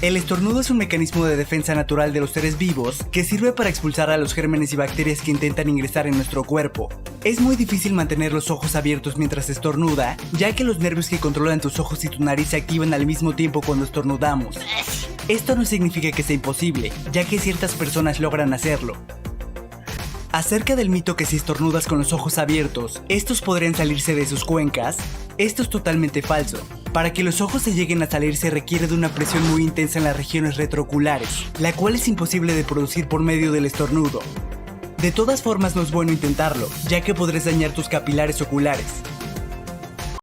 El estornudo es un mecanismo de defensa natural de los seres vivos que sirve para expulsar a los gérmenes y bacterias que intentan ingresar en nuestro cuerpo. Es muy difícil mantener los ojos abiertos mientras estornuda, ya que los nervios que controlan tus ojos y tu nariz se activan al mismo tiempo cuando estornudamos. Esto no significa que sea imposible, ya que ciertas personas logran hacerlo. Acerca del mito que si estornudas con los ojos abiertos, estos podrían salirse de sus cuencas, esto es totalmente falso. Para que los ojos se lleguen a salir se requiere de una presión muy intensa en las regiones retrooculares, la cual es imposible de producir por medio del estornudo. De todas formas no es bueno intentarlo, ya que podrás dañar tus capilares oculares.